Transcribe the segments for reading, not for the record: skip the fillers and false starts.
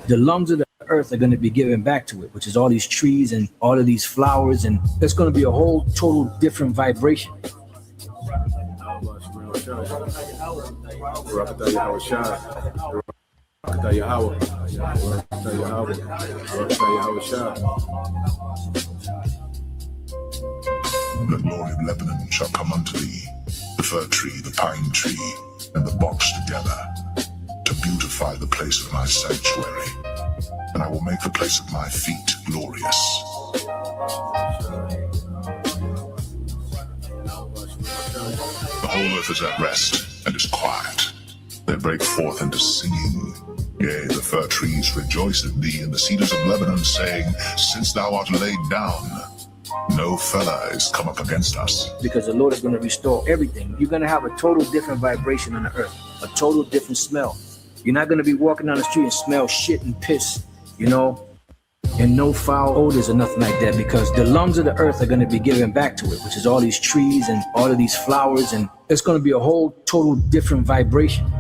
The lungs of the earth are going to be given back to it, which is all these trees and all of these flowers, and it's going to be a whole total different vibration. The glory of Lebanon shall come unto thee, the fir tree, the pine tree, and the box together, to beautify the place of my sanctuary, and I will make the place of my feet glorious. The whole earth is at rest and is quiet. They break forth into singing. Yea, the fir trees rejoice in thee, and the cedars of Lebanon, saying, since thou art laid down, no fella is come up against us. Because the Lord is going to restore everything. You're going to have a total different vibration on the earth, a total different smell. You're not going to be walking down the street and smell shit and piss, and no foul odors or nothing like that, because the lungs of the earth are going to be given back to it, which is all these trees and all of these flowers, and it's going to be a whole total different vibration.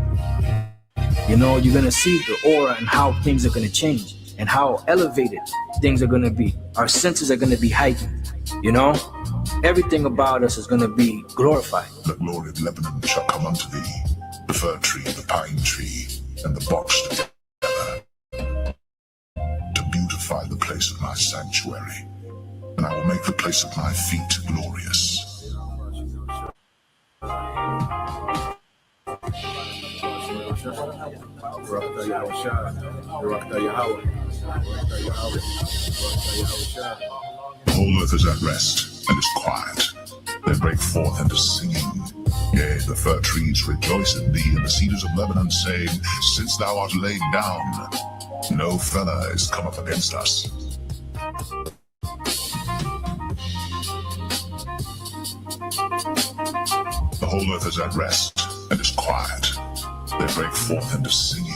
You're going to see the aura and how things are going to change and how elevated things are going to be. Our senses are going to be heightened. Everything about us is going to be glorified. The glory of Lebanon shall come unto thee, the fir tree, the pine tree, and the box together, to beautify the place of my sanctuary, and I will make the place of my feet glorious. The whole earth is at rest and is quiet. They break forth into singing. Yea, the fir trees rejoice in thee, and the cedars of Lebanon, saying, since thou art laid down, no fella is come up against us. The whole earth is at rest and is quiet. They break forth into singing.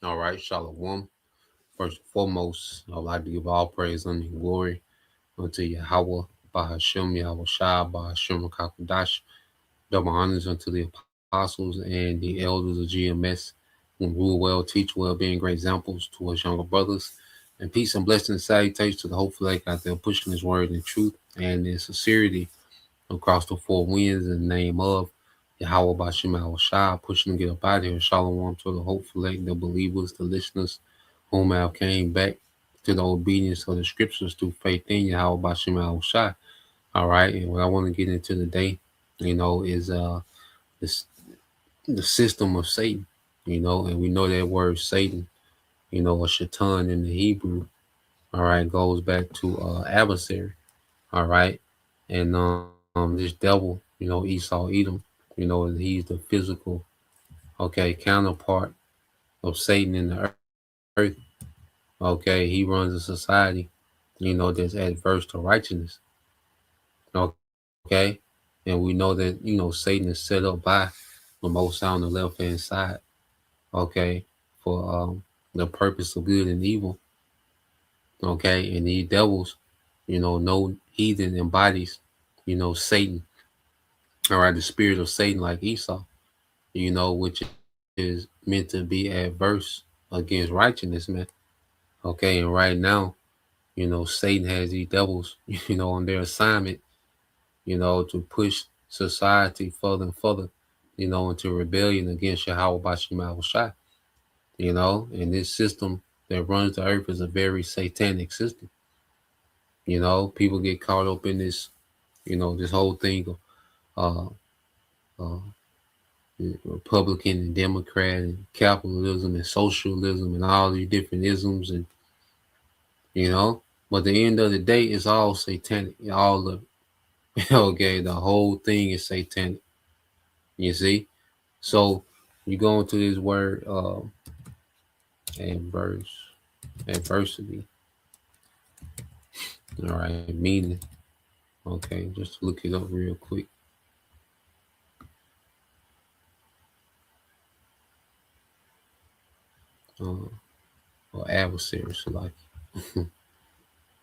All right, Shalom. First and foremost, I'd like to give all praise and glory unto Yahweh, Bahashem, Yahweh Shai, Bahashem, Kakadash. Double honors unto the apostles and the elders of GMS, who rule well, teach well, being great examples to us younger brothers. And peace and blessing and salutations to the hopeful lake out there pushing his word in truth and in sincerity across the four winds in the name of Yahweh Bashim Al Shah, pushing to get up out of here. Shalom to the hopeful lake, the believers, the listeners, whom have came back to the obedience of the scriptures through faith in Yahweh Bashim Al Shah. All right, and what I want to get into today, is the system of Satan, and we know that word Satan, or Shaitan in the Hebrew, all right, goes back to adversary, all right, and this devil, Esau Edom, and he's the physical, counterpart of Satan in the earth, okay, he runs a society, that's adverse to righteousness, okay, and we know that, Satan is set up by the Most High on the left-hand side, okay, for the purpose of good and evil, okay, and these devils, no heathen embodies, Satan, all right, the spirit of Satan like Esau, which is meant to be adverse against righteousness, man, okay, and right now, Satan has these devils, on their assignment, to push society further and further, into rebellion against Yahweh Bashim Al Shai, and this system that runs the earth is a very satanic system. People get caught up in this, this whole thing of Republican and Democrat and capitalism and socialism and all these different isms, and but at the end of the day, it's all satanic. All of it. Okay, the whole thing is satanic. You see? So you go into this word adversity. All right, meaning. Okay, just look it up real quick. Or adversary, so like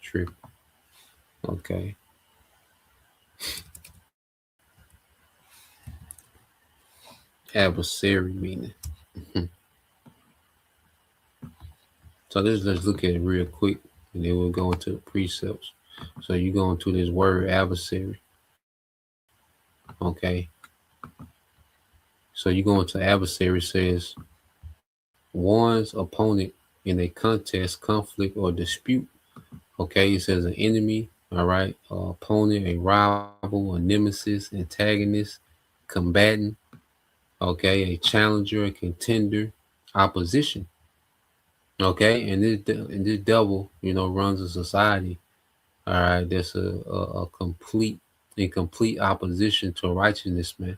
trip. Okay. Adversary meaning. So let's look at it real quick, and then we'll go into the precepts. So you go into this word adversary. Okay. So you go into adversary, says one's opponent in a contest, conflict, or dispute. Okay, it says an enemy, all right, opponent, a rival, a nemesis, antagonist, combatant, okay, a challenger, a contender, opposition. Okay, and this devil, runs a society. All right, that's a complete opposition to righteousness, man.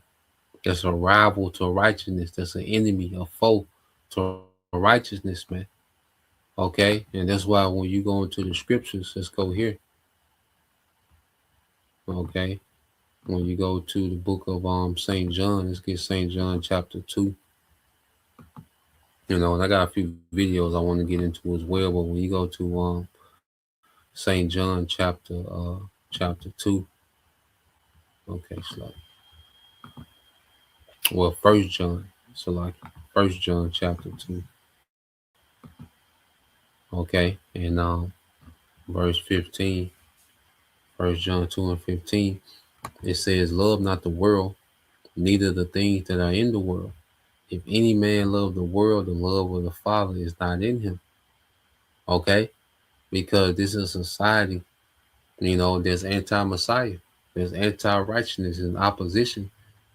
That's a rival to righteousness. That's an enemy, a foe to righteousness, man. Okay, and that's why when you go into the scriptures, let's go here. Okay, when you go to the book of St. John, let's get St. John chapter 2. And I got a few videos I want to get into as well, but when you go to St. John chapter 2, okay, so like, First John, so like First John chapter 2, okay, and verse 15, 1 John 2 and 15, it says, "Love not the world, neither the things that are in the world. If any man love the world, the love of the Father is not in him." Okay, because this is a society, there's anti-Messiah, there's anti-righteousness in opposition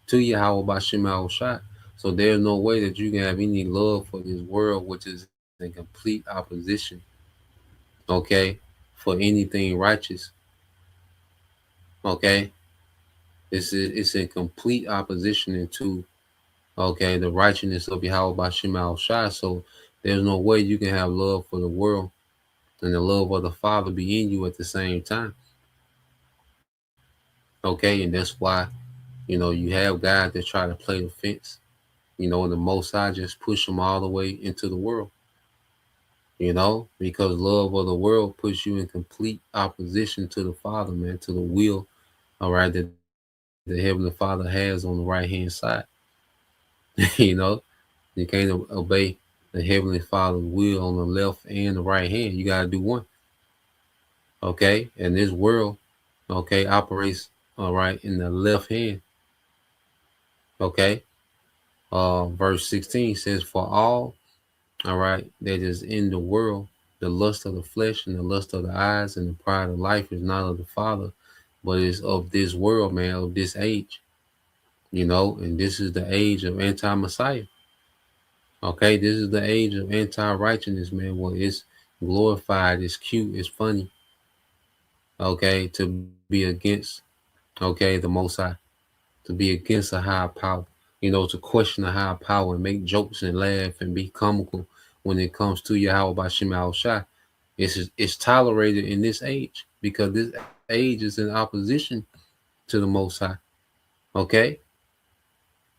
to Yahweh Bashim Al-Shai. So there's no way that you can have any love for this world, which is in complete opposition, okay, for anything righteous. Okay, it's in complete opposition into, okay, the righteousness of Yahweh Bashim Al-Shai. So there's no way you can have love for the world and the love of the Father be in you at the same time. Okay, and that's why, you have guys that try to play the fence, and the Most High just push them all the way into the world, because love of the world puts you in complete opposition to the Father, man, to the will, all right, that the Heavenly Father has on the right-hand side. You can't obey the Heavenly Father's will on the left and the right hand. You got to do one. Okay, and this world, okay, operates, all right, in the left hand. Okay, verse 16 says, "For all right, that is in the world, the lust of the flesh and the lust of the eyes and the pride of life is not of the Father, but is of this world, man, of this age." And this is the age of anti-Messiah. Okay, this is the age of anti-righteousness, man. Well, it's glorified, it's cute, it's funny. Okay, to be against, okay, the Most High, to be against a higher power, to question a higher power and make jokes and laugh and be comical when it comes to Yahweh Bashim Al-Shai. It's tolerated in this age because this age is in opposition to the Most High. Okay,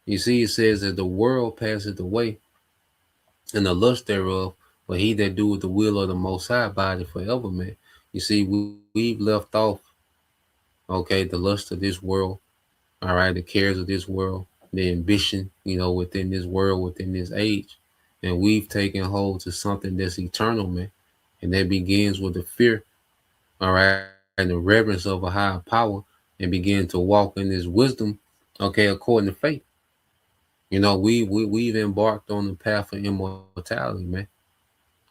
you see, it says that the world passeth away and the lust thereof, but he that doeth the will of the Most High abideth forever, man. You see, we've left off, okay, the lust of this world, all right, the cares of this world, the ambition, within this world, within this age. And we've taken hold to something that's eternal, man. And that begins with the fear, all right, and the reverence of a higher power, and begin to walk in this wisdom, okay, according to faith. We've embarked on the path of immortality, man.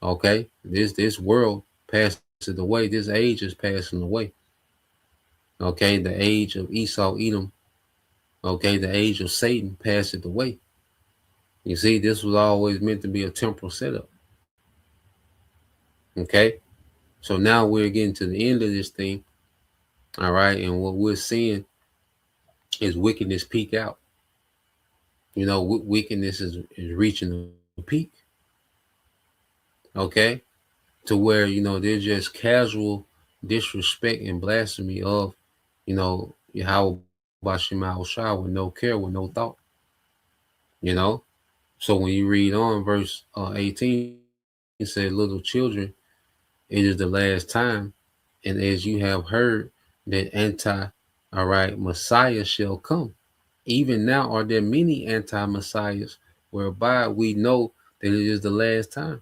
Okay, this world passes away. This age is passing away. Okay, the age of Esau, Edom, Okay, the age of Satan passeth away. You see, this was always meant to be a temporal setup. Okay, so now we're getting to the end of this thing. All right, and what we're seeing is wickedness peak out. Wickedness is reaching a peak. Okay, to where they're just casual disrespect and blasphemy of Yahweh Bashim Shah with no care, with no thought. So when you read on verse 18, it said, "Little children, it is the last time, and as you have heard that Messiah shall come, even now are there many anti-Messiahs, whereby we know that it is the last time."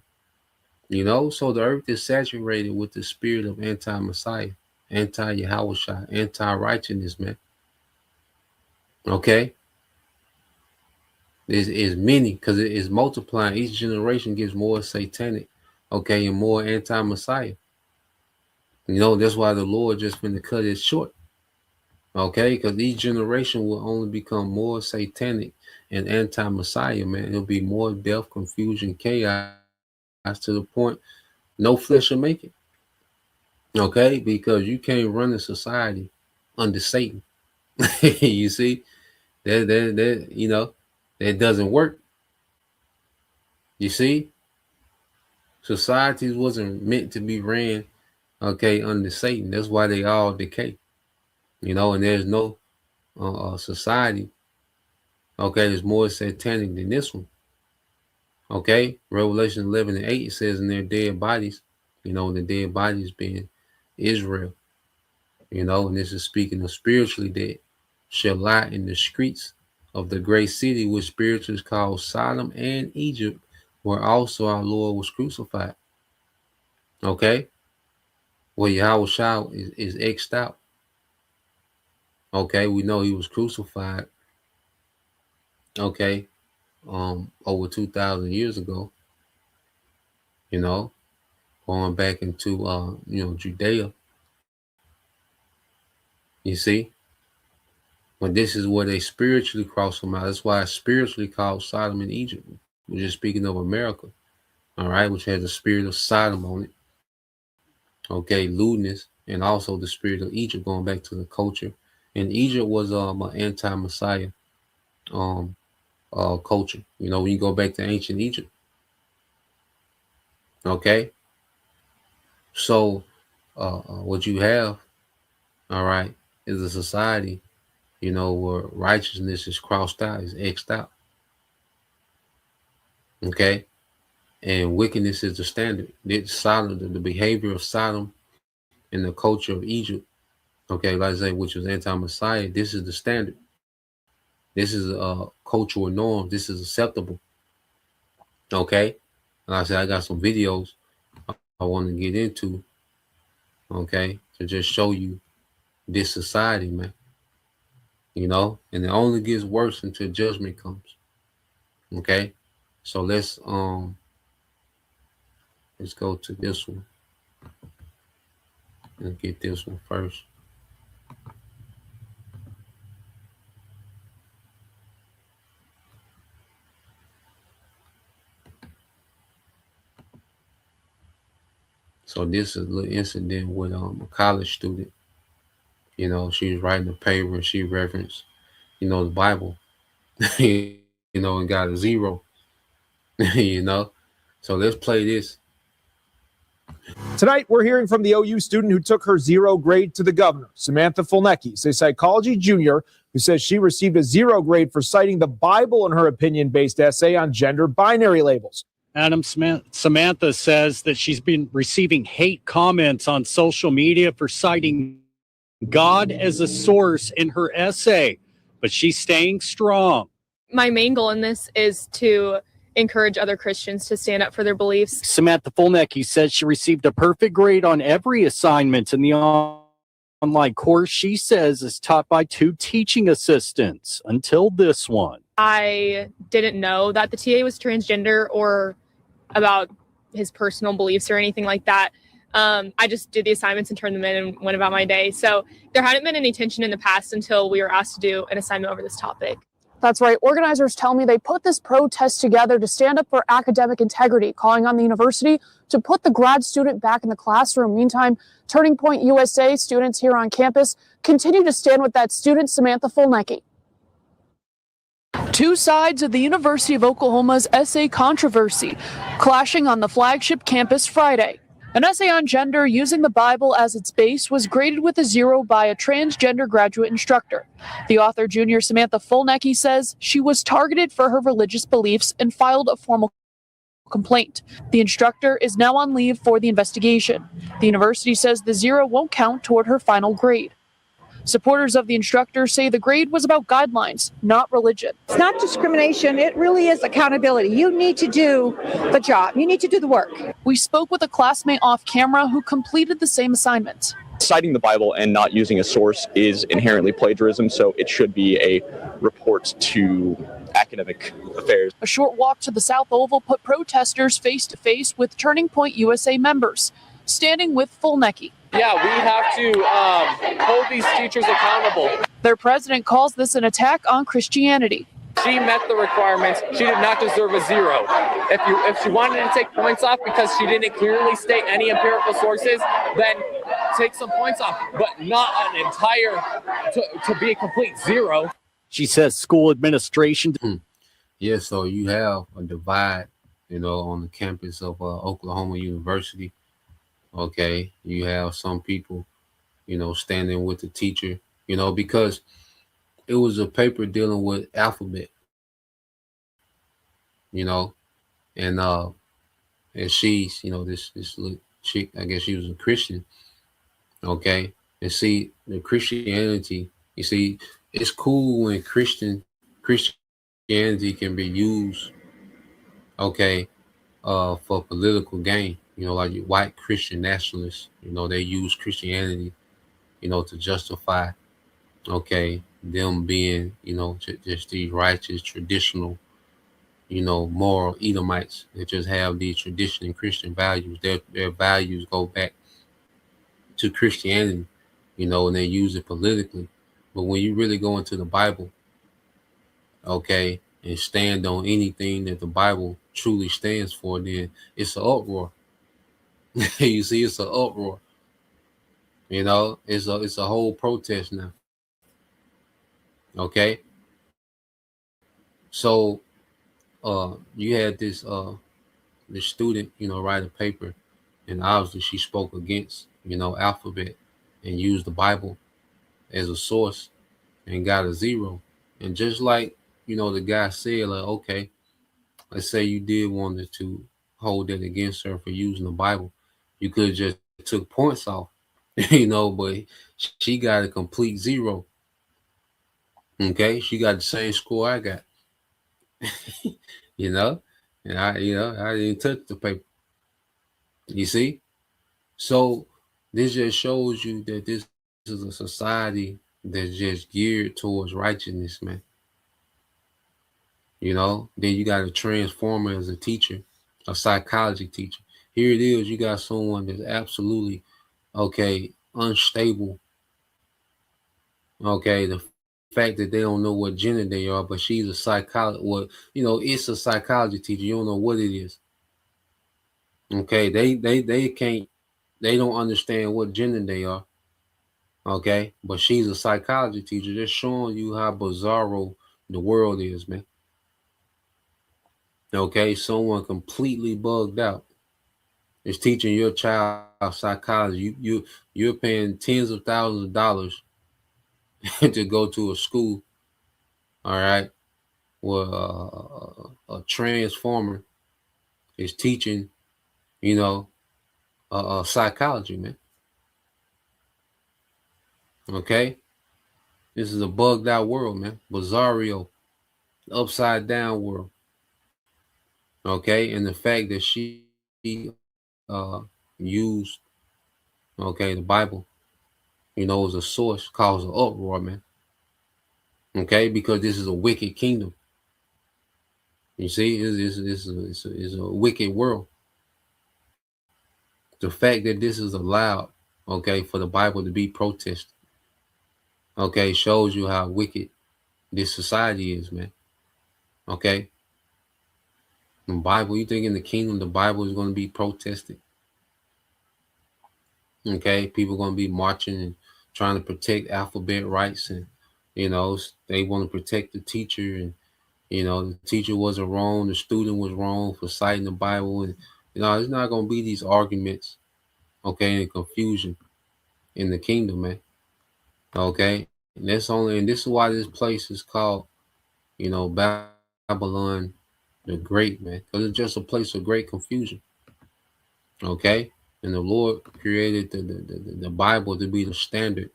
So the earth is saturated with the spirit of anti-Messiah, anti-Yahushua, anti-righteousness, man. Okay? Is many, because it is multiplying. Each generation gets more satanic, okay, and more anti-Messiah. That's why the Lord just finna cut it short. Okay, because each generation will only become more satanic and anti-Messiah, man. It'll be more death, confusion, chaos, to the point no flesh will make it. Okay, because you can't run a society under Satan. You see, that doesn't work. You see, societies wasn't meant to be ran, okay, under Satan. That's why they all decay. And there's no society, okay, that's more satanic than this one. Okay, Revelation 11:8 says, "In their dead bodies," the dead bodies being Israel, and this is speaking of spiritually dead, "shall lie in the streets of the great city, which spiritually is called Sodom and Egypt, where also our Lord was crucified." Okay, well, Yahushua is X'd out. Okay, we know he was crucified, okay, over 2,000 years ago, going back into Judea. You see, but this is where they spiritually cross them out. That's why it's spiritually called Sodom and Egypt. We're just speaking of America, all right, which has the spirit of Sodom on it. Okay, lewdness, and also the spirit of Egypt, going back to the culture. And Egypt was an anti-Messiah culture. When you go back to ancient Egypt. Okay, so what you have, all right, is a society, where righteousness is crossed out, is X'd out. Okay, and wickedness is the standard. It's Sodom, the behavior of Sodom and the culture of Egypt, okay, like I say, which was anti-Messiah. This is the standard. This is a cultural norm. This is acceptable. Okay, like I said, I got some videos I want to get into, okay, to just show you this society, man. And it only gets worse until judgment comes. Okay, so let's go to this one. Let's get this one first. So this is a little incident with a college student. She was writing a paper and she referenced, the Bible, and got a 0. So let's play this. Tonight, we're hearing from the OU student who took her 0 grade to the governor, Samantha Fulnecki, a psychology junior who says she received a 0 grade for citing the Bible in her opinion-based essay on gender binary labels. Adam, Samantha says that she's been receiving hate comments on social media for citing God as a source in her essay, but she's staying strong. My main goal in this is to encourage other Christians to stand up for their beliefs. Samantha Fulnecki says she received a perfect grade on every assignment in the online course she says is taught by 2 teaching assistants until this one. I didn't know that the TA was transgender or about his personal beliefs or anything like that I just did the assignments and turned them in and went about my day. So there hadn't been any tension in the past until we were asked to do an assignment over this topic. That's right. Organizers tell me they put this protest together to stand up for academic integrity, calling on the university to put the grad student back in the classroom. Meantime, Turning Point USA students here on campus continue to stand with that student, Samantha Fulnecki. Two sides of the University of Oklahoma's essay controversy clashing on the flagship campus Friday. An essay on gender using the Bible as its base was graded with a 0 by a transgender graduate instructor. The author, junior Samantha Fulnecki, says she was targeted for her religious beliefs and filed a formal complaint. The instructor is now on leave for the investigation. The university says the 0 won't count toward her final grade. Supporters of the instructor say the grade was about guidelines, not religion. It's not discrimination. It really is accountability. You need to do the job. You need to do the work. We spoke with a classmate off camera who completed the same assignment. Citing the Bible and not using a source is inherently plagiarism, so it should be a report to academic affairs. A short walk to the South Oval put protesters face to face with Turning Point USA members, standing with Fulnecki. Yeah, we have to hold these teachers accountable. Their president calls this an attack on Christianity. She met the requirements. She did not deserve a 0. If she wanted to take points off because she didn't clearly state any empirical sources, then take some points off, but not an entire to be a complete 0. She says school administration. Yeah, so you have a divide, on the campus of Oklahoma University. Okay, you have some people, standing with the teacher, because it was a paper dealing with alphabet, and she's, this little chick, I guess she was a Christian. Okay, and see the Christianity, you see, it's cool when Christianity can be used, okay, for political gain. Like your white Christian nationalists, they use Christianity, to justify, okay, them being, just these righteous, traditional, moral Edomites that just have these traditional Christian values. Their values go back to Christianity, and they use it politically. But when you really go into the Bible, okay, and stand on anything that the Bible truly stands for, then it's an uproar. You see, it's an uproar. It's a whole protest now. Okay. So you had this student, write a paper, and obviously she spoke against, alphabet and used the Bible as a source and got a 0. And just like, the guy said, like, okay, let's say you did wanted to hold that against her for using the Bible. You could have just took points off, but she got a complete 0. Okay, she got the same score I got. And I didn't touch the paper. You see? So this just shows you that this is a society that's just geared towards righteousness, man. Then you got a transformer as a teacher, a psychology teacher. Here it is, you got someone that's absolutely, okay, unstable. Okay, the fact that they don't know what gender they are, but she's a psychologist. It's a psychology teacher. You don't know what it is. Okay, they don't understand what gender they are. Okay, but she's a psychology teacher. Just showing you how bizarro the world is, man. Okay, someone completely bugged out is teaching your child psychology. You're paying tens of thousands of dollars to go to a school, all right, where a transformer is teaching, psychology, man. Okay, this is a bugged out world, man. Bizarro, upside down world. Okay, and the fact that she used, okay, the Bible, as a source, cause an uproar, man. Okay, because this is a wicked kingdom. You see, it's a wicked world. The fact that this is allowed, okay, for the Bible to be protested, okay, shows you how wicked this society is, man. Okay. The Bible, you think in the kingdom the Bible is going to be protested? Okay, people are going to be marching and trying to protect alphabet rights, and they want to protect the teacher, and the teacher wasn't wrong, the student was wrong for citing the Bible, and there's not going to be these arguments, okay, and confusion in the kingdom, man. Okay, and this is why this place is called, Babylon the Great, man, because it's just a place of great confusion. Okay, and the Lord created the Bible to be the standard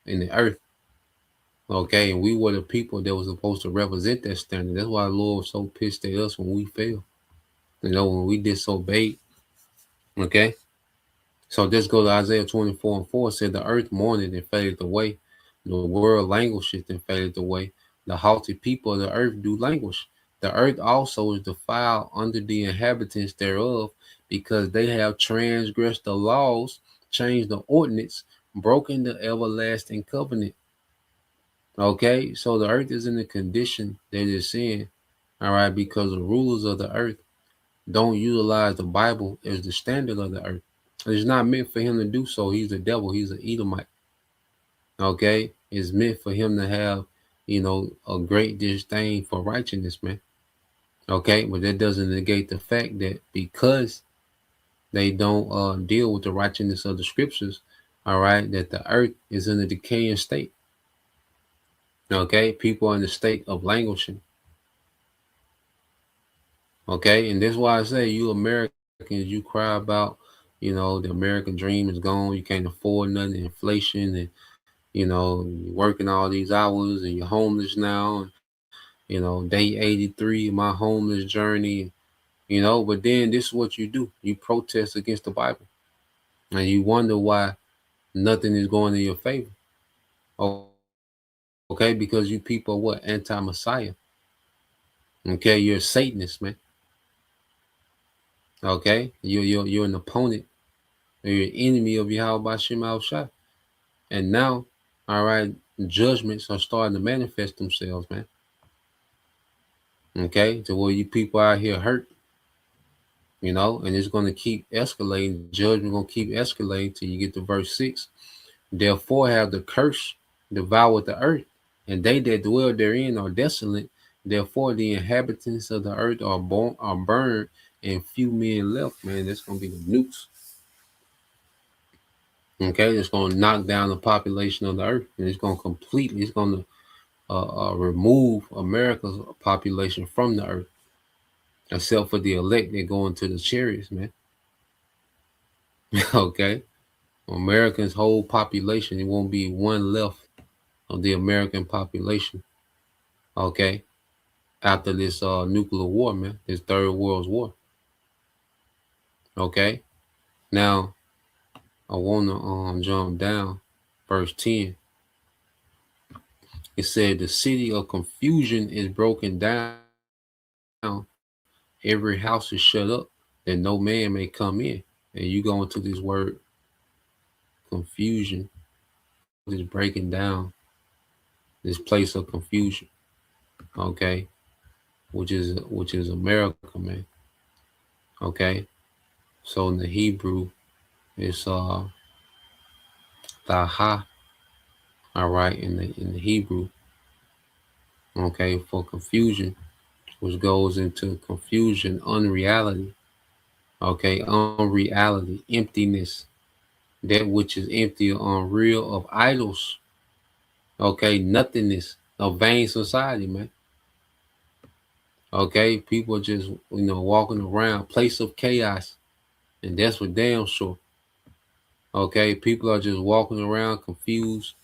in the earth. Okay, and we were the people that was supposed to represent that standard. That's why the Lord was so pissed at us when we failed. When we disobeyed. Okay, so let's go to Isaiah 24:4. It said, the earth mourned and faded away. The world languisheth and faded away. The haughty people of the earth do languish. The earth also is defiled under the inhabitants thereof, because they have transgressed the laws, changed the ordinance, broken the everlasting covenant. Okay, so the earth is in the condition that it's in, all right, because the rulers of the earth don't utilize the Bible as the standard of the earth. It's not meant for him to do so. He's the devil. He's an Edomite. Okay, it's meant for him to have, a great disdain for righteousness, man. Okay, but that doesn't negate the fact that because they don't deal with the righteousness of the scriptures, all right, that the earth is in a decaying state. Okay, people are in the state of languishing. Okay, and that's why I say, you Americans, you cry about, the American dream is gone. You can't afford nothing, inflation, and you're working all these hours, and you're homeless now. And, day 83 of my homeless journey. But then this is what you do. You protest against the Bible, and you wonder why nothing is going in your favor. Okay, because you people are what? Anti-Messiah. Okay, you're a Satanist, man. Okay, you're an opponent. You're an enemy of Yahweh Shem Shai. And now, all right, judgments are starting to manifest themselves, man. Okay, to where you people out here hurt, and it's going to keep escalating. Judgment going to keep escalating till you get to verse 6. Therefore have the curse devoured the earth, and they that dwell therein are desolate. Therefore the inhabitants of the earth are burned, and few men left, man. That's going to be the nukes. Okay, it's going to knock down the population of the earth, and it's going to remove America's population from the earth, except for the elect that go into the chariots, man. Okay, America's whole population, it won't be one left of the American population. Okay, after this nuclear war, man, this third world war. Okay, now I want to jump down verse 10. It said, the city of confusion is broken down. Every house is shut up, that no man may come in. And you go into this word confusion, is breaking down this place of confusion. Okay, which is America, man. Okay, so in the Hebrew, it's Taha. All right, in the Hebrew, okay, for confusion, which goes into confusion, unreality. Okay, unreality, emptiness, that which is empty or unreal, of idols. Okay, nothingness, a vain society, man. Okay, people just walking around, place of chaos, and that's for damn sure. Okay, people are just walking around confused.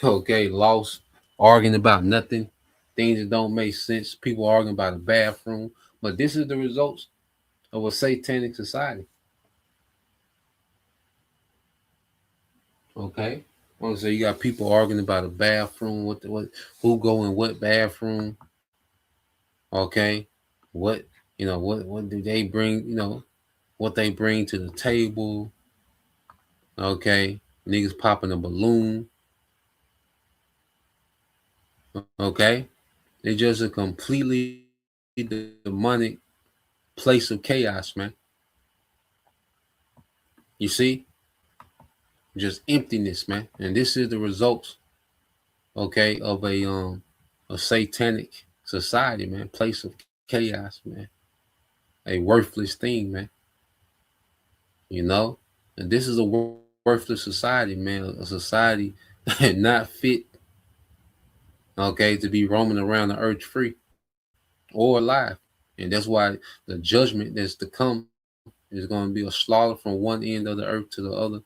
Okay, lost, arguing about nothing, things that don't make sense. People arguing about a bathroom, but this is the results of a satanic society. Okay, so you got people arguing about a bathroom, who go in what bathroom. Okay, what do they bring? what they bring to the table. Okay, niggas popping a balloon. Okay, it's just a completely demonic place of chaos, man. You see, just emptiness, man. And this is the results, okay, of a satanic society, man. Place of chaos, man. A worthless thing, man. You know, and this is a worthless society, man. A society not fit, okay, to be roaming around the earth free or alive. And that's why the judgment that's to come is going to be a slaughter from one end of the earth to the other,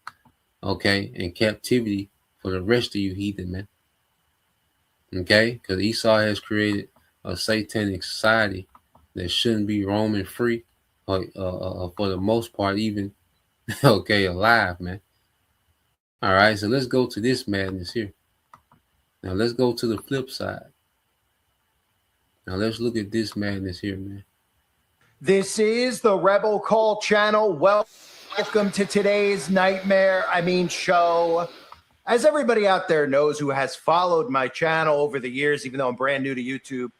okay, and captivity for the rest of you heathen, man. Okay, because Esau has created a satanic society that shouldn't be roaming free, for the most part, even, okay, alive, man. All right, so let's go to this madness here. Now let's go to the flip side. Now let's look at this madness here, man. This is the Rebel Call channel. Welcome to today's show. As everybody out there knows who has followed my channel over the years, even though I'm brand new to YouTube,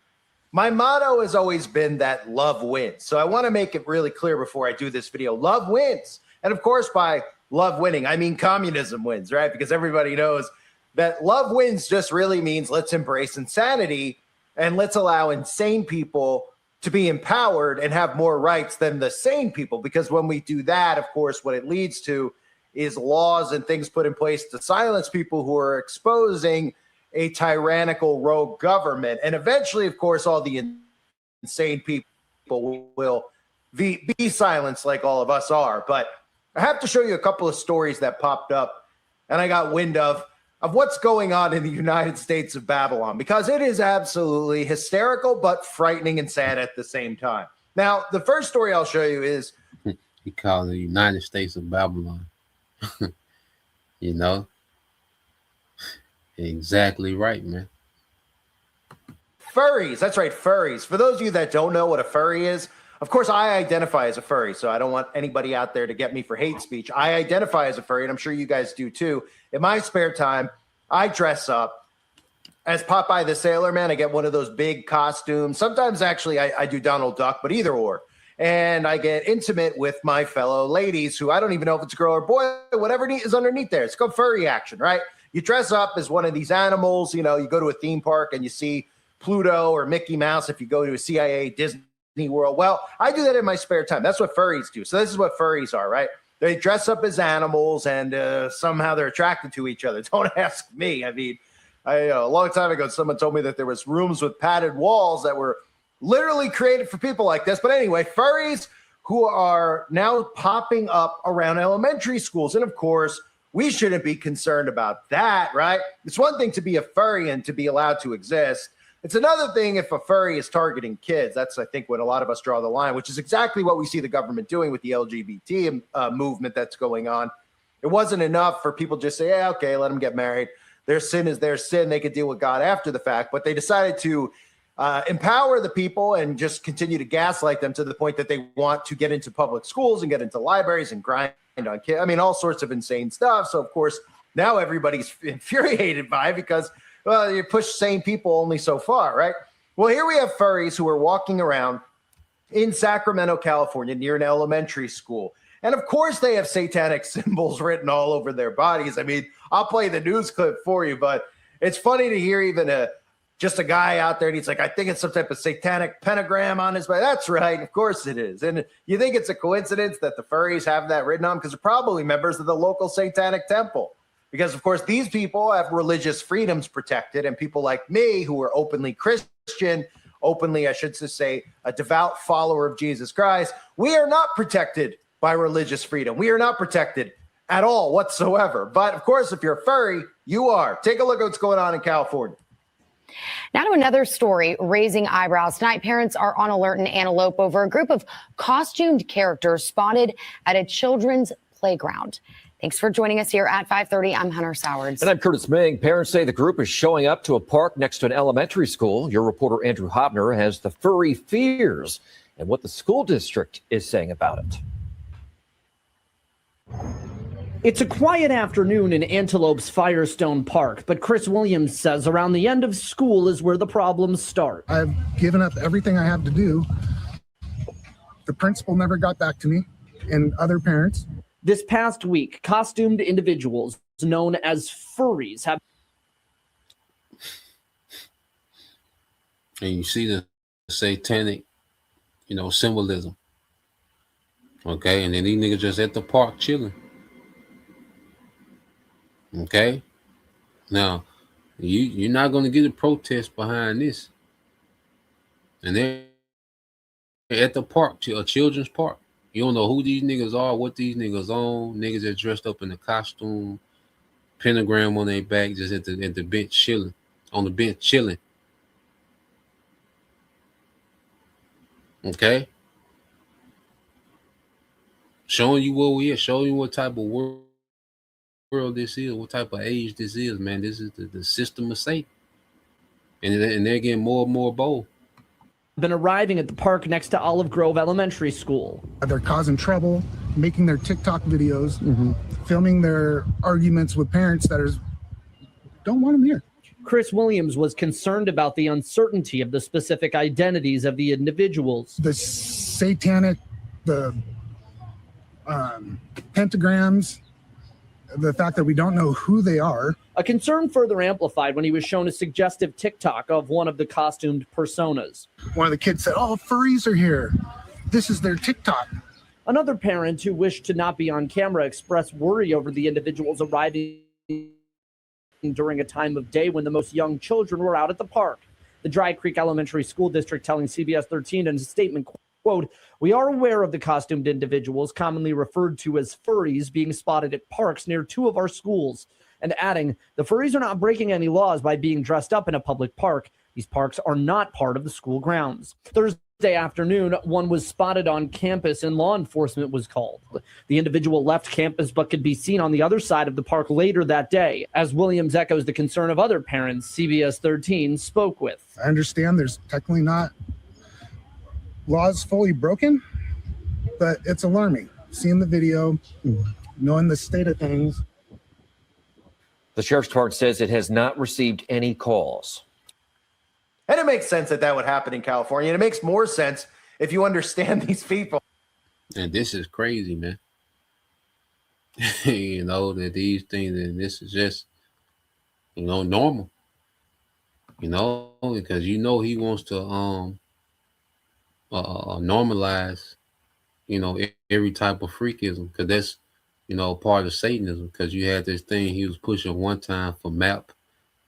my motto has always been that love wins. So I want to make it really clear before I do this video. Love wins. And of course, by love winning, I mean communism wins, right? Because everybody knows that love wins just really means let's embrace insanity and let's allow insane people to be empowered and have more rights than the sane people. Because when we do that, of course, what it leads to is laws and things put in place to silence people who are exposing a tyrannical rogue government. And eventually, of course, all the insane people will be silenced like all of us are. But I have to show you a couple of stories that popped up and I got wind of what's going on in the United States of Babylon, because it is absolutely hysterical, but frightening and sad at the same time. Now, the first story I'll show you is... He called the United States of Babylon. You know? Exactly right, man. Furries. That's right, furries. For those of you that don't know what a furry is, of course, I identify as a furry, so I don't want anybody out there to get me for hate speech. I identify as a furry, and I'm sure you guys do too. In my spare time, I dress up as Popeye the Sailor Man. I get one of those big costumes. Sometimes, actually, I do Donald Duck, but either or. And I get intimate with my fellow ladies who I don't even know if it's a girl or boy, whatever is underneath there. It's called furry action, right? You dress up as one of these animals. You know, you go to a theme park and you see Pluto or Mickey Mouse if you go to a CIA, Disney World. Well, I do that in my spare time. That's what furries do. So this is what furries are, right? They dress up as animals and somehow they're attracted to each other. Don't ask me. I mean, a long time ago, someone told me that there was rooms with padded walls that were literally created for people like this. But anyway, furries who are now popping up around elementary schools. And of course, we shouldn't be concerned about that, right? It's one thing to be a furry and to be allowed to exist. It's another thing if a furry is targeting kids. That's, I think, when a lot of us draw the line, which is exactly what we see the government doing with the LGBT movement that's going on. It wasn't enough for people just say, yeah, okay, let them get married. Their sin is their sin. They could deal with God after the fact. But they decided to empower the people and just continue to gaslight them to the point that they want to get into public schools and get into libraries and grind on kids. I mean, all sorts of insane stuff. So, of course, now everybody's infuriated by it because – well, you push sane people only so far, right? Well, here we have furries who are walking around in Sacramento, California, near an elementary school. And of course, they have satanic symbols written all over their bodies. I mean, I'll play the news clip for you, but it's funny to hear even just a guy out there, and he's like, I think it's some type of satanic pentagram on his body. That's right. Of course it is. And you think it's a coincidence that the furries have that written on? Because they're probably members of the local satanic temple. Because, of course, these people have religious freedoms protected, and people like me who are openly Christian, openly, I should just say, a devout follower of Jesus Christ, we are not protected by religious freedom. We are not protected at all whatsoever. But, of course, if you're a furry, you are. Take a look at what's going on in California. Now to another story raising eyebrows. Tonight, parents are on alert in Antelope over a group of costumed characters spotted at a children's playground. Thanks for joining us here at 5:30. I'm Hunter Sowards. And I'm Curtis Ming. Parents say the group is showing up to a park next to an elementary school. Your reporter Andrew Hobner has the furry fears and what the school district is saying about it. It's a quiet afternoon in Antelope's Firestone Park, but Chris Williams says around the end of school is where the problems start. I've given up everything I have to do. The principal never got back to me, and other parents. This past week, costumed individuals known as furries have. And you see the satanic, symbolism. Okay, and then these niggas just at the park chilling. Okay, now you're not gonna get a protest behind this, and they're at the park, a children's park. You don't know who these niggas are, what these niggas on. Niggas that dressed up in the costume, pentagram on their back, just at the bench chilling, on the bench chilling. Okay, showing you where we are, showing you what type of world this is, what type of age this is, man. This is the system of Satan, and they're getting more and more bold. Been arriving at the park next to Olive Grove Elementary School. They're causing trouble, making their TikTok videos, filming their arguments with parents that don't want them here. Chris Williams was concerned about the uncertainty of the specific identities of the individuals. The satanic, the pentagrams, the fact that we don't know who they are. A concern further amplified when he was shown a suggestive TikTok of one of the costumed personas. One of the kids said, "Oh, furries are here. This is their TikTok." Another parent who wished to not be on camera expressed worry over the individuals arriving during a time of day when the most young children were out at the park. The Dry Creek Elementary School District telling CBS 13 in a statement, quote, "We are aware of the costumed individuals commonly referred to as furries being spotted at parks near 2 of our schools," and adding, "The furries are not breaking any laws by being dressed up in a public park. These parks are not part of the school grounds." Thursday afternoon, one was spotted on campus and law enforcement was called. The individual left campus but could be seen on the other side of the park later that day. As Williams echoes the concern of other parents CBS 13 spoke with. I understand there's technically not laws fully broken, but it's alarming. Seeing the video, knowing the state of things. The sheriff's department says it has not received any calls. And it makes sense that would happen in California. And it makes more sense if you understand these people. And this is crazy, man. That these things, and this is just, normal. Because he wants to normalize, every type of freakism. Because that's, part of Satanism. Because you had this thing he was pushing one time for MAP.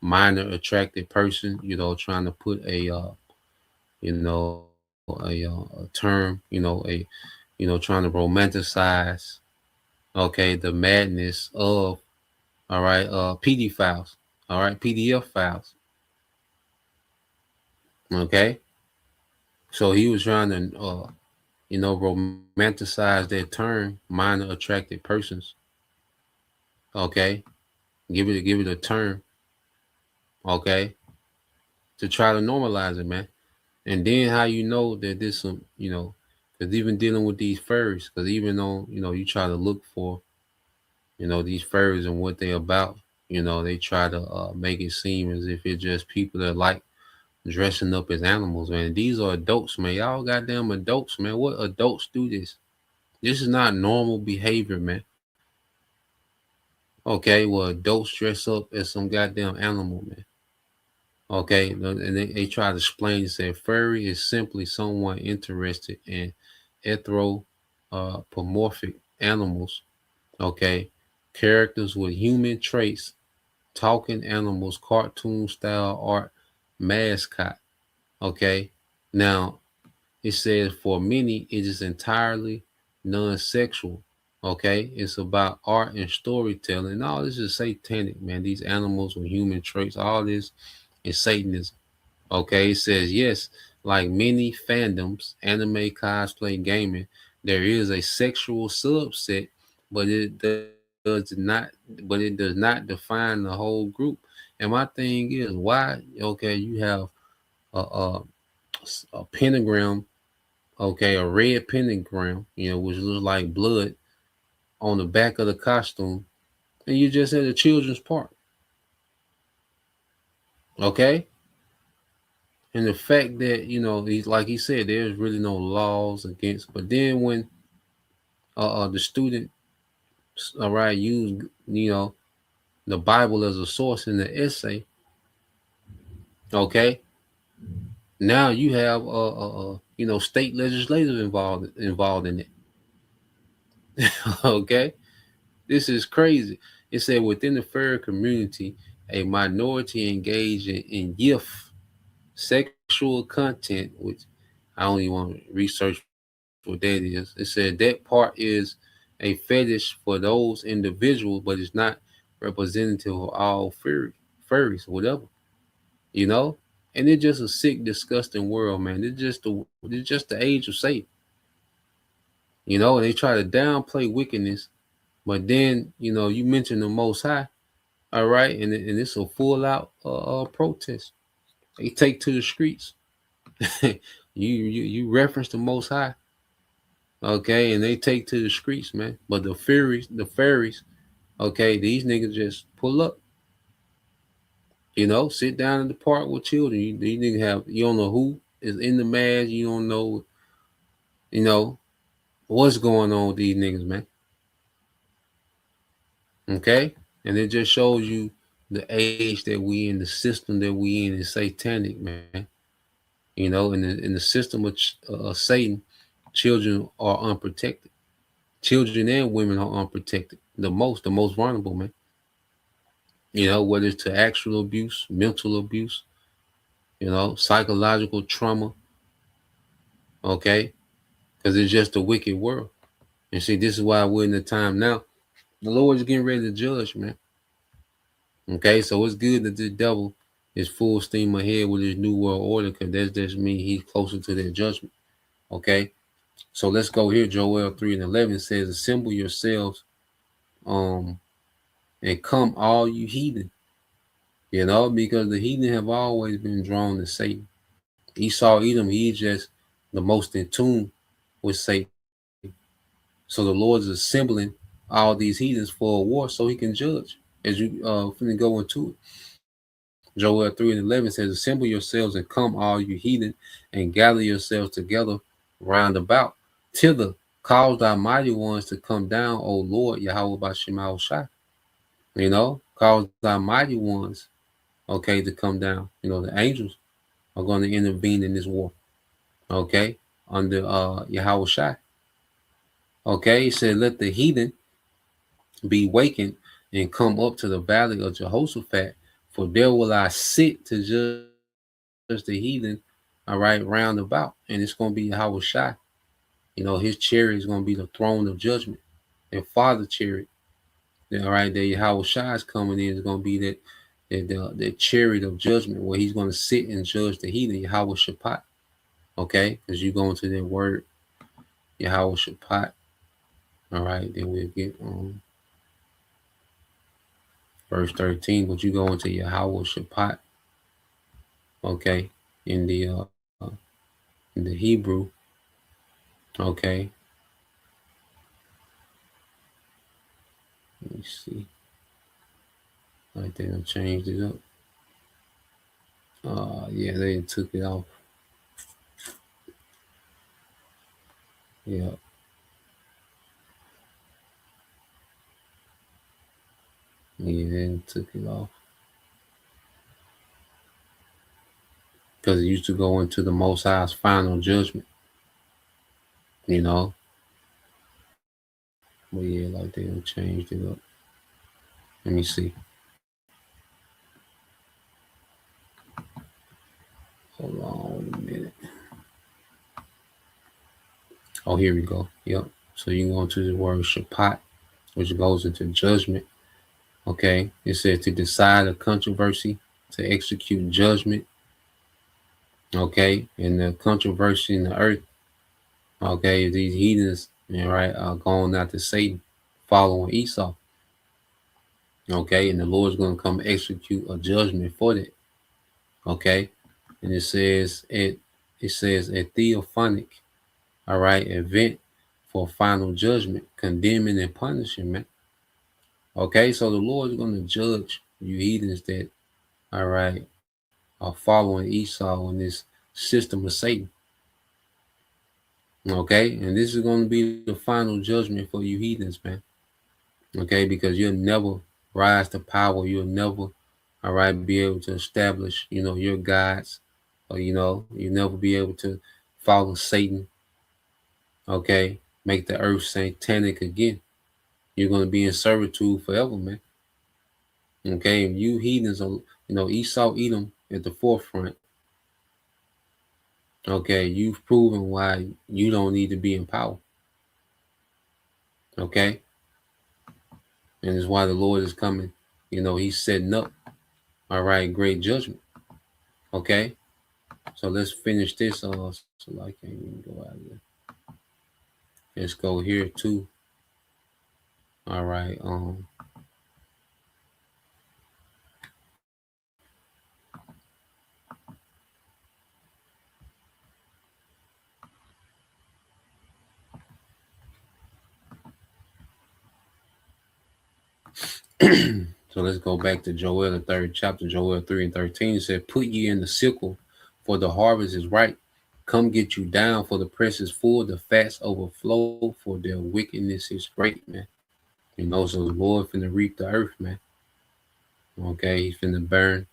Minor attracted person, trying to put a term, trying to romanticize, the madness of, pedophiles, PDF files. Okay. So he was trying to, romanticize that term, minor attracted persons. Okay. Give it a term. Okay, to try to normalize it, man. And then how that this some, because even dealing with these furries, because even though, you try to look for, these furries and what they about, they try to make it seem as if it's just people that like dressing up as animals, man. These are adults, man. Y'all goddamn adults, man. What adults do this? This is not normal behavior, man. Okay, well, adults dress up as some goddamn animal, man. Okay, and they try to explain and say furry is simply someone interested in anthropomorphic animals. Okay, characters with human traits, talking animals, cartoon style art, mascot. Okay, now it says for many it is entirely non-sexual. Okay, it's about art and storytelling. All this is satanic, man. These animals with human traits, all this is Satanism. Okay, it says yes, like many fandoms, anime, cosplay, gaming, there is a sexual subset, but it does not define the whole group. And my thing is, why? Okay, you have a pentagram, a red pentagram, which looks like blood on the back of the costume, and you just at a children's park. Okay? And the fact that, he's like he said, there's really no laws against, but then when the student, all right, use, the Bible as a source in the essay, okay, now you have state legislators involved in it. Okay, this is crazy. It said within the furry community, a minority engaged in youth sexual content, which I don't even want to research what that is. It said that part is a fetish for those individuals, but it's not representative of all furries, whatever, And it's just a sick, disgusting world, man. It's just the age of Satan, And they try to downplay wickedness, but then you mention the Most High, all right, and it's a full out protest. They take to the streets. you reference the Most High, okay, and they take to the streets, man. But the fairies, okay, these niggas just pull up, sit down in the park with children. These niggas you don't know who is in the mask. You don't know, what's going on with these niggas, man. Okay, and it just shows you the age that we in, the system that we in is satanic, man. In the system of Satan, children are unprotected. Children and women are unprotected. The most vulnerable, man. Whether it's to actual abuse, mental abuse, psychological trauma. Okay, because it's just a wicked world. And see, this is why we're in the time now. The Lord is getting ready to judge, man. Okay, so it's good that the devil is full steam ahead with his new world order, because that just means he's closer to their judgment. Okay, so let's go here. Joel 3:11 says, "Assemble yourselves, and come, all you heathen." Because the heathen have always been drawn to Satan. Esau, Edom, he's just the most in tune with Satan. So the Lord is assembling all these heathens for a war so he can judge. As you finna go into it. Joel 3:11 says, "Assemble yourselves and come, all you heathen, and gather yourselves together round about. Thither cause thy mighty ones to come down, O Lord, Yahweh B'Shem Shai." Cause thy mighty ones, okay, to come down. The angels are going to intervene in this war, okay, under Yahweh Shai. Okay, he said, "Let the heathen be wakened and come up to the valley of Jehoshaphat, for there will I sit to judge the heathen, all right, round about." And it's going to be Yahweh Shai. His chariot is going to be the throne of judgment. And Father chariot, all right, that Yahweh Shai is coming in, is going to be that chariot of judgment, where he's going to sit and judge the heathen, Yahweh Shaphat. Okay, as you go into that word, Yahweh Shaphat. All right, then we'll get verse 13, but you go into Yahweh Shaphat, okay, in the Hebrew, okay. Let me see. I think I changed it up. Yeah, they took it off. Yeah. Yeah, they took it off. Because it used to go into the Most High's final judgment. But yeah, like they changed it up. Let me see. Hold on a minute. Oh, here we go. Yep. So you can go into the word Shaphat, which goes into judgment. Okay. It says to decide a controversy, to execute judgment. Okay. And the controversy in the earth. Okay. These heathens, right, are going after Satan, following Esau. Okay. And the Lord's going to come execute a judgment for that. Okay. And it says a theophanic, all right, event for final judgment, condemning and punishing, man. Okay, so the Lord is going to judge you heathens that, all right, are following Esau in this system of Satan. Okay, and this is going to be the final judgment for you heathens, man. Okay, because you'll never rise to power. You'll never, all right, be able to establish, your gods, or you'll never be able to follow Satan. Okay, make the earth satanic again. You're going to be in servitude forever, man. Okay, and you heathens are, Esau, Edom at the forefront. Okay, you've proven why you don't need to be in power. Okay, and it's why the Lord is coming. He's setting up, all right, great judgment. Okay, so let's finish this. So I can't even go out here. Let's go here too. All right. So let's go back to Joel, the 3rd chapter, Joel 3:13. It said, "Put ye in the sickle, for the harvest is ripe. Come get you down, for the press is full, the fats overflow, for their wickedness is great," man. So the Lord finna reap the earth, man. Okay, he's finna burn,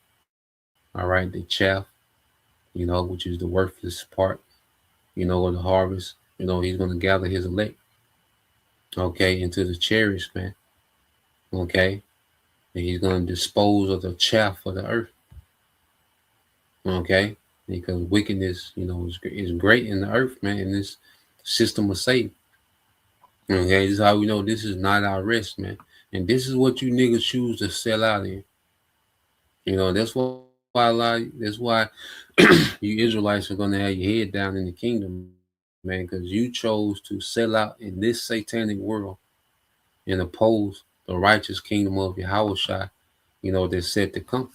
all right, the chaff, which is the worthless part, of the harvest. He's gonna gather his elect, okay, into the chariots, man. Okay, and he's gonna dispose of the chaff of the earth. Okay, because wickedness, is great in the earth, man, in this system of Satan. Okay, this is how we know this is not our rest, man. And this is what you niggas choose to sell out in. That's why you Israelites are gonna have your head down in the kingdom, man, because you chose to sell out in this satanic world and oppose the righteous kingdom of Yahushua, that's set to come.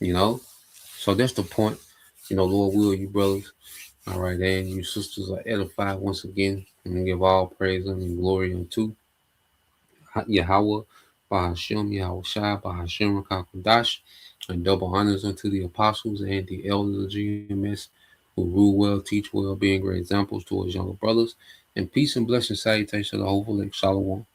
So that's the point. Lord will, you brothers, all right, and you sisters are edified once again, and give all praise and glory unto Yahweh, Bahashem, Yahushua, Bahashem, Rakakodash, and double honors unto the apostles and the elders of GMS who rule well, teach well, being great examples to his younger brothers, and peace and blessing salutation to the whole elect. Shalom.